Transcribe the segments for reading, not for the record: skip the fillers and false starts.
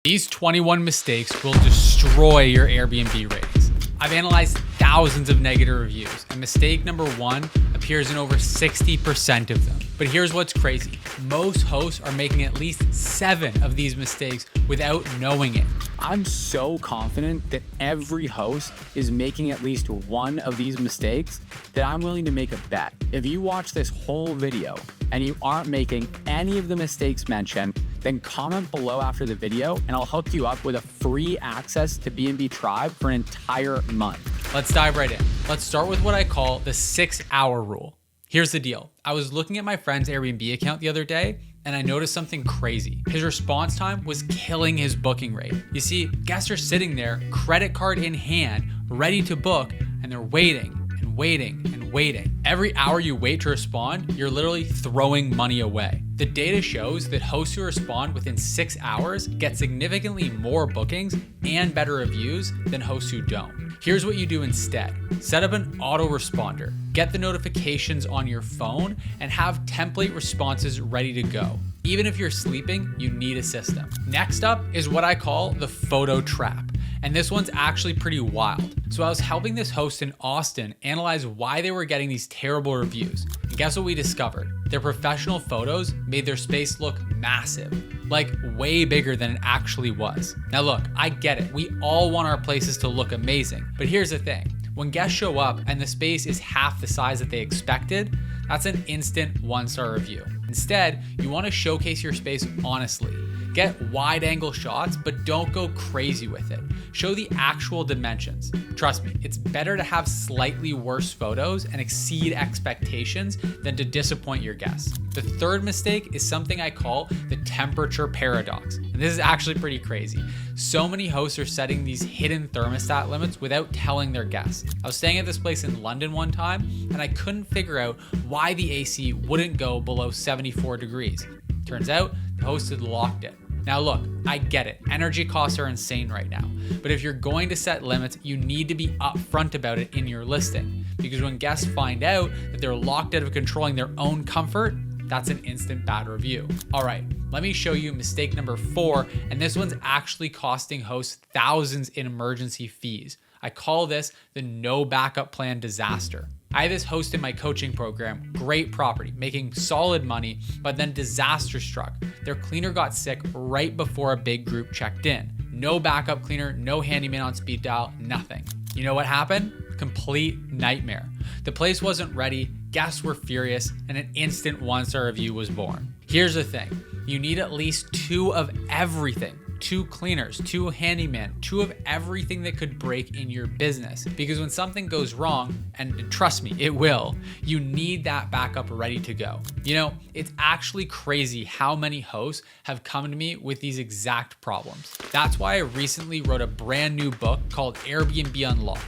These 21 mistakes will destroy your Airbnb ratings. I've analyzed thousands of negative reviews, and mistake number 1 appears in over 60% of them. But here's what's crazy. Most hosts are making at least 7 of these mistakes without knowing it. I'm so confident that every host is making at least one of these mistakes that I'm willing to make a bet. If you watch this whole video and you aren't making any of the mistakes mentioned, then comment below after the video and I'll hook you up with a free access to B&B Tribe for an entire month. Let's dive right in. Let's start with what I call the 6-hour rule. Here's the deal. I was looking at my friend's Airbnb account the other day and I noticed something crazy. His response time was killing his booking rate. You see, guests are sitting there, credit card in hand, ready to book, and they're waiting and waiting and waiting. Every hour you wait to respond, you're literally throwing money away. The data shows that hosts who respond within 6 hours get significantly more bookings and better reviews than hosts who don't. Here's what you do instead. Set up an autoresponder, get the notifications on your phone, and have template responses ready to go. Even if you're sleeping, you need a system. Next up is what I call the photo trap. And this one's actually pretty wild. So I was helping this host in Austin analyze why they were getting these terrible reviews. And guess what we discovered? Their professional photos made their space look massive, like way bigger than it actually was. Now look, I get it. We all want our places to look amazing. But here's the thing. When guests show up and the space is half the size that they expected, that's an instant 1-star review. Instead, you want to showcase your space honestly. Get wide-angle shots, but don't go crazy with it. Show the actual dimensions. Trust me, it's better to have slightly worse photos and exceed expectations than to disappoint your guests. The third mistake is something I call the temperature paradox. And this is actually pretty crazy. So many hosts are setting these hidden thermostat limits without telling their guests. I was staying at this place in London one time, and I couldn't figure out why the AC wouldn't go below 74 degrees. Turns out, the host had locked it. Now look, I get it. Energy costs are insane right now. But if you're going to set limits, you need to be upfront about it in your listing. Because when guests find out that they're locked out of controlling their own comfort, that's an instant bad review. All right, let me show you mistake number 4, and this one's actually costing hosts thousands in emergency fees. I call this the no backup plan disaster. I had this host in my coaching program, great property, making solid money, but then disaster struck. Their cleaner got sick right before a big group checked in. No backup cleaner, no handyman on speed dial, nothing. You know what happened? Complete nightmare. The place wasn't ready, guests were furious, and an instant 1-star review was born. Here's the thing, you need at least 2 of everything. 2 cleaners, 2 handyman, 2 of everything that could break in your business. Because when something goes wrong, and trust me, it will, you need that backup ready to go. You know, it's actually crazy how many hosts have come to me with these exact problems. That's why I recently wrote a brand new book called Airbnb Unlocked,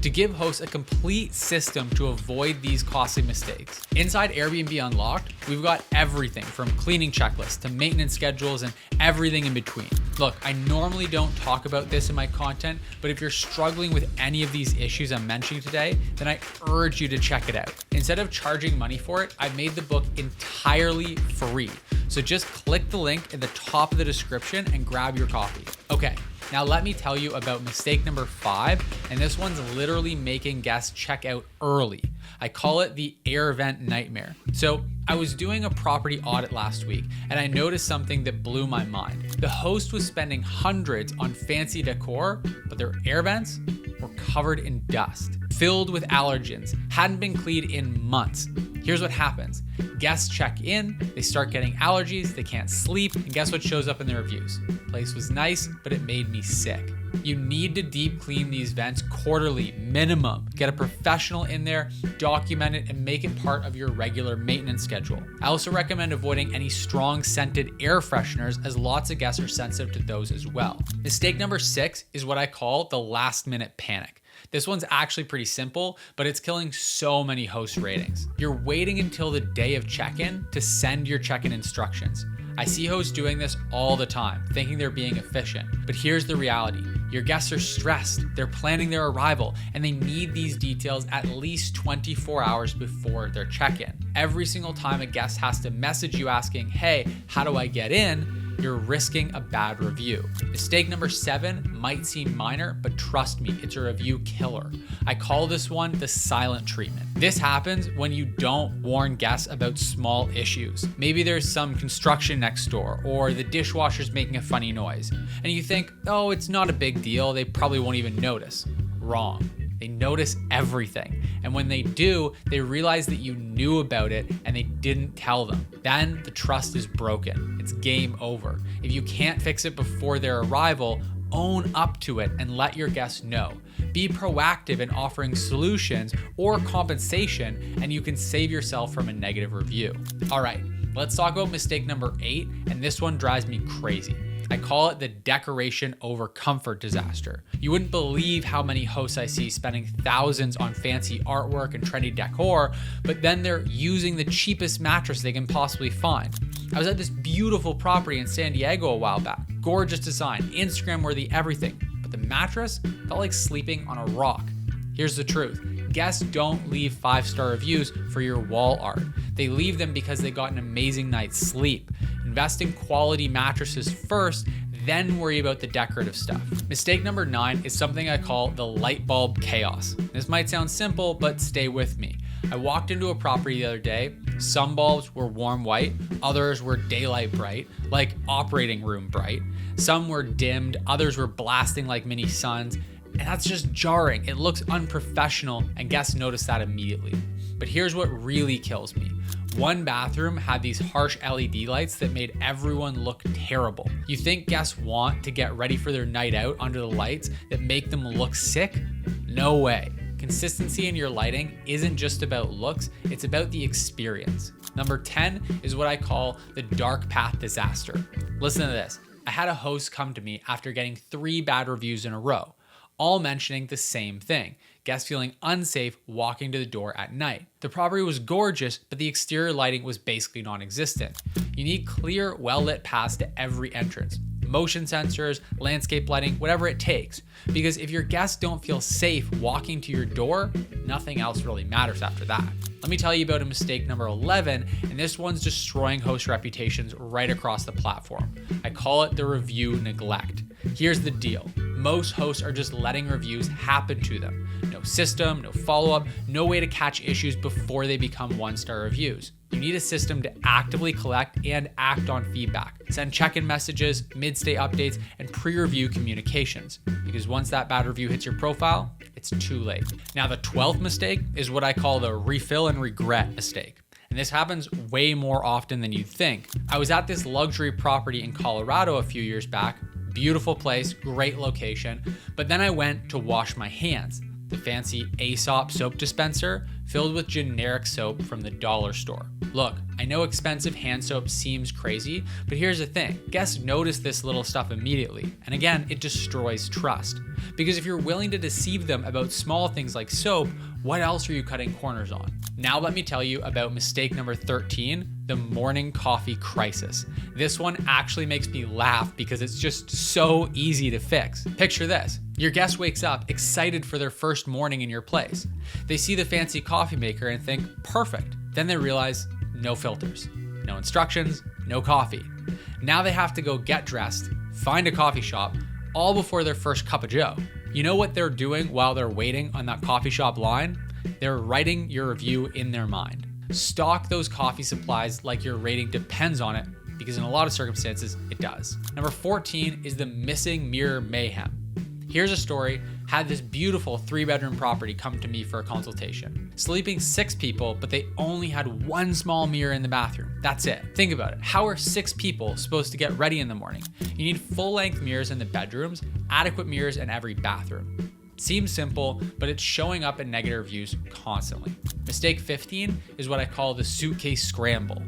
to give hosts a complete system to avoid these costly mistakes. Inside Airbnb Unlocked, we've got everything from cleaning checklists to maintenance schedules and everything in between. Look, I normally don't talk about this in my content, but if you're struggling with any of these issues I'm mentioning today, then I urge you to check it out. Instead of charging money for it, I've made the book entirely free. So just click the link at the top of the description and grab your copy. Okay. Now let me tell you about mistake number 5, and this one's literally making guests check out early. I call it the air vent nightmare. So I was doing a property audit last week, and I noticed something that blew my mind. The host was spending hundreds on fancy decor, but their air vents were covered in dust, filled with allergens, hadn't been cleaned in months. Here's what happens. Guests check in, they start getting allergies, they can't sleep, and guess what shows up in the reviews? Place was nice, but it made me sick. You need to deep clean these vents quarterly, minimum. Get a professional in there, document it, and make it part of your regular maintenance schedule. I also recommend avoiding any strong scented air fresheners, as lots of guests are sensitive to those as well. Mistake number 6 is what I call the last minute panic. This one's actually pretty simple, but it's killing so many host ratings. You're waiting until the day of check-in to send your check-in instructions. I see hosts doing this all the time, thinking they're being efficient. But here's the reality. Your guests are stressed, they're planning their arrival, and they need these details at least 24 hours before their check-in. Every single time a guest has to message you asking, hey, how do I get in? you're risking a bad review. Mistake number 7 might seem minor, but trust me, it's a review killer. I call this one the silent treatment. This happens when you don't warn guests about small issues. Maybe there's some construction next door, or the dishwasher's making a funny noise, and you think, oh, it's not a big deal, they probably won't even notice. Wrong. They notice everything. And when they do, they realize that you knew about it and they didn't tell them. Then the trust is broken. It's game over. If you can't fix it before their arrival, own up to it and let your guests know. Be proactive in offering solutions or compensation, and you can save yourself from a negative review. All right, let's talk about mistake number 8, and this one drives me crazy. I call it the decoration over comfort disaster. You wouldn't believe how many hosts I see spending thousands on fancy artwork and trendy decor, but then they're using the cheapest mattress they can possibly find. I was at this beautiful property in San Diego a while back. Gorgeous design, Instagram worthy everything, but the mattress felt like sleeping on a rock. Here's the truth. Guests don't leave 5-star reviews for your wall art. They leave them because they got an amazing night's sleep. Invest in quality mattresses first, then worry about the decorative stuff. Mistake number 9 is something I call the light bulb chaos. This might sound simple, but stay with me. I walked into a property the other day. Some bulbs were warm white, others were daylight bright, like operating room bright. Some were dimmed, others were blasting like mini suns. And that's just jarring. It looks unprofessional, and guests notice that immediately. But here's what really kills me. One bathroom had these harsh LED lights that made everyone look terrible. You think guests want to get ready for their night out under the lights that make them look sick? No way. Consistency in your lighting isn't just about looks, it's about the experience. Number 10 is what I call the dark path disaster. Listen to this. I had a host come to me after getting 3 bad reviews in a row, all mentioning the same thing: guests feeling unsafe walking to the door at night. The property was gorgeous, but the exterior lighting was basically non-existent. You need clear, well-lit paths to every entrance. Motion sensors, landscape lighting, whatever it takes. Because if your guests don't feel safe walking to your door, nothing else really matters after that. Let me tell you about a mistake number 11, and this one's destroying host reputations right across the platform. I call it the review neglect. Here's the deal. Most hosts are just letting reviews happen to them. No system, no follow-up, no way to catch issues before they become 1-star reviews. You need a system to actively collect and act on feedback. Send check-in messages, mid-stay updates, and pre-review communications. Because once that bad review hits your profile, it's too late. Now, the 12th mistake is what I call the refill and regret mistake. And this happens way more often than you'd think. I was at this luxury property in Colorado a few years back. Beautiful place, great location. But then I went to wash my hands. The fancy Aesop soap dispenser filled with generic soap from the dollar store. Look, I know expensive hand soap seems crazy, but here's the thing. Guests notice this little stuff immediately. And again, it destroys trust. Because if you're willing to deceive them about small things like soap, what else are you cutting corners on? Now let me tell you about mistake number 13, the morning coffee crisis. This one actually makes me laugh because it's just so easy to fix. Picture this. Your guest wakes up excited for their first morning in your place. They see the fancy coffee maker and think, perfect. Then they realize no filters, no instructions, no coffee. Now they have to go get dressed, find a coffee shop, all before their first cup of joe. You know what they're doing while they're waiting on that coffee shop line? They're writing your review in their mind. Stock those coffee supplies like your rating depends on it, because in a lot of circumstances, it does. Number 14 is the missing mirror mayhem. Here's a story. Had this beautiful 3-bedroom property come to me for a consultation. Sleeping 6 people, but they only had 1 small mirror in the bathroom. That's it. Think about it. How are 6 people supposed to get ready in the morning? You need full-length mirrors in the bedrooms, adequate mirrors in every bathroom. Seems simple, but it's showing up in negative reviews constantly. Mistake 15 is what I call the suitcase scramble.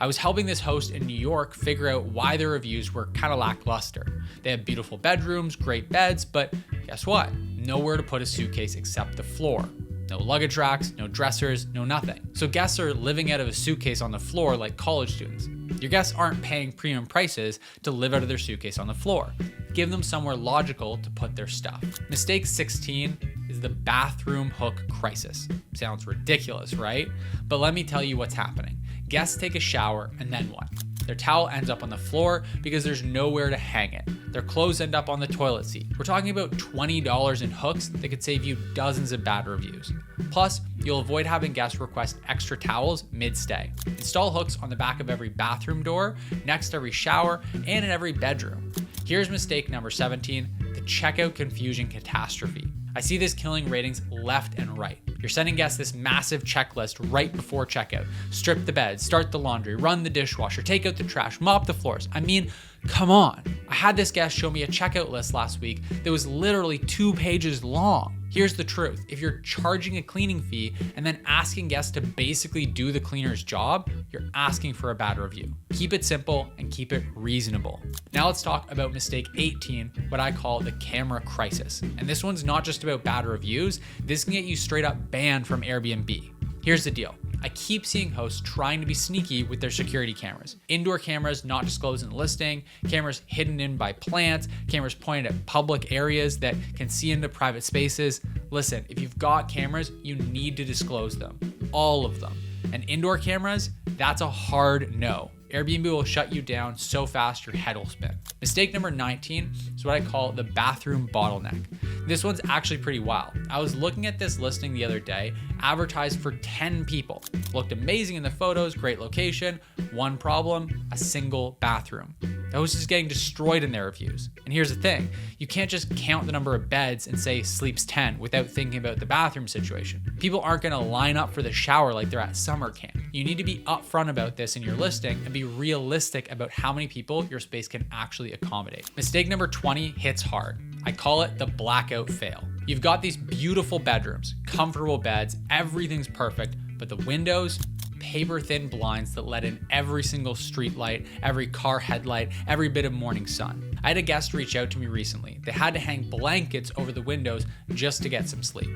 I was helping this host in New York figure out why their reviews were kind of lackluster. They have beautiful bedrooms, great beds, but guess what? Nowhere to put a suitcase except the floor. No luggage racks, no dressers, no nothing. So guests are living out of a suitcase on the floor like college students. Your guests aren't paying premium prices to live out of their suitcase on the floor. Give them somewhere logical to put their stuff. Mistake 16 is the bathroom hook crisis. Sounds ridiculous, right? But let me tell you what's happening. Guests take a shower and then what? Their towel ends up on the floor because there's nowhere to hang it. Their clothes end up on the toilet seat. We're talking about $20 in hooks that could save you dozens of bad reviews. Plus, you'll avoid having guests request extra towels mid-stay. Install hooks on the back of every bathroom door, next to every shower, and in every bedroom. Here's mistake number 17, the checkout confusion catastrophe. I see this killing ratings left and right. You're sending guests this massive checklist right before checkout. Strip the bed, start the laundry, run the dishwasher, take out the trash, mop the floors. I mean, come on. I had this guest show me a checkout list last week that was literally 2 pages long. Here's the truth. If you're charging a cleaning fee and then asking guests to basically do the cleaner's job, you're asking for a bad review. Keep it simple and keep it reasonable. Now let's talk about mistake 18, what I call the camera crisis. And this one's not just about bad reviews. This can get you straight up banned from Airbnb. Here's the deal. I keep seeing hosts trying to be sneaky with their security cameras. Indoor cameras not disclosed in the listing, cameras hidden in by plants, cameras pointed at public areas that can see into private spaces. Listen, if you've got cameras, you need to disclose them. All of them. And indoor cameras, that's a hard no. Airbnb will shut you down so fast your head will spin. Mistake number 19 is what I call the bathroom bottleneck. This one's actually pretty wild. I was looking at this listing the other day, advertised for 10 people. Looked amazing in the photos, great location. One problem, a single bathroom. The host is getting destroyed in their reviews. And here's the thing, you can't just count the number of beds and say sleeps 10 without thinking about the bathroom situation. People aren't gonna line up for the shower like they're at summer camp. You need to be upfront about this in your listing and be realistic about how many people your space can actually accommodate. Mistake number 20 hits hard. I call it the blackout fail. You've got these beautiful bedrooms, comfortable beds, everything's perfect, but the windows, paper thin blinds that let in every single street light, every car headlight, every bit of morning sun. I had a guest reach out to me recently. They had to hang blankets over the windows just to get some sleep.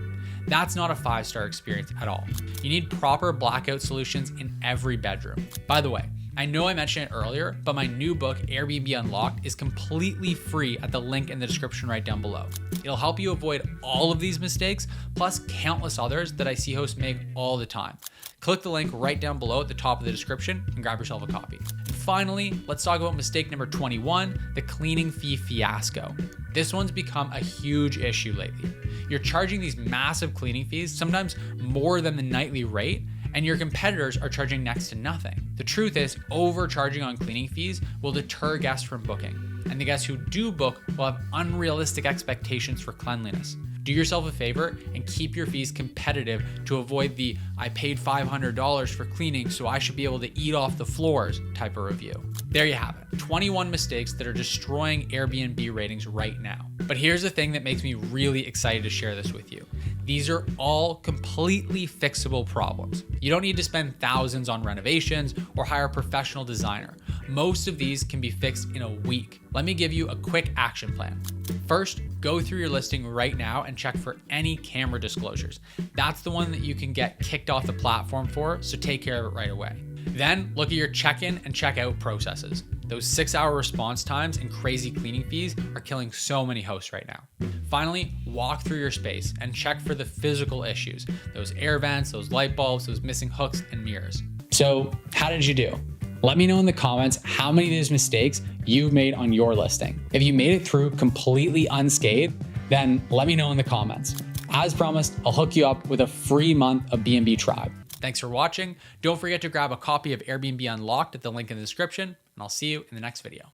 That's not a 5-star experience at all. You need proper blackout solutions in every bedroom. By the way, I know I mentioned it earlier, but my new book, Airbnb Unlocked, is completely free at the link in the description right down below. It'll help you avoid all of these mistakes, plus countless others that I see hosts make all the time. Click the link right down below at the top of the description and grab yourself a copy. And finally, let's talk about mistake number 21, the cleaning fee fiasco. This one's become a huge issue lately. You're charging these massive cleaning fees, sometimes more than the nightly rate, and your competitors are charging next to nothing. The truth is, overcharging on cleaning fees will deter guests from booking, and the guests who do book will have unrealistic expectations for cleanliness. Do yourself a favor and keep your fees competitive to avoid the "I paid $500 for cleaning, so I should be able to eat off the floors" type of review. There you have it, 21 mistakes that are destroying Airbnb ratings right now. But here's the thing that makes me really excited to share this with you. These are all completely fixable problems. You don't need to spend thousands on renovations or hire a professional designer. Most of these can be fixed in a week. Let me give you a quick action plan. First, go through your listing right now and check for any camera disclosures. That's the one that you can get kicked off the platform for, so take care of it right away. Then look at your check-in and check-out processes. Those 6-hour response times and crazy cleaning fees are killing so many hosts right now. Finally, walk through your space and check for the physical issues, those air vents, those light bulbs, those missing hooks and mirrors. So how did you do? Let me know in the comments how many of these mistakes you've made on your listing. If you made it through completely unscathed, then let me know in the comments. As promised, I'll hook you up with a free month of B&B Tribe. Thanks for watching. Don't forget to grab a copy of Airbnb Unlocked at the link in the description, and I'll see you in the next video.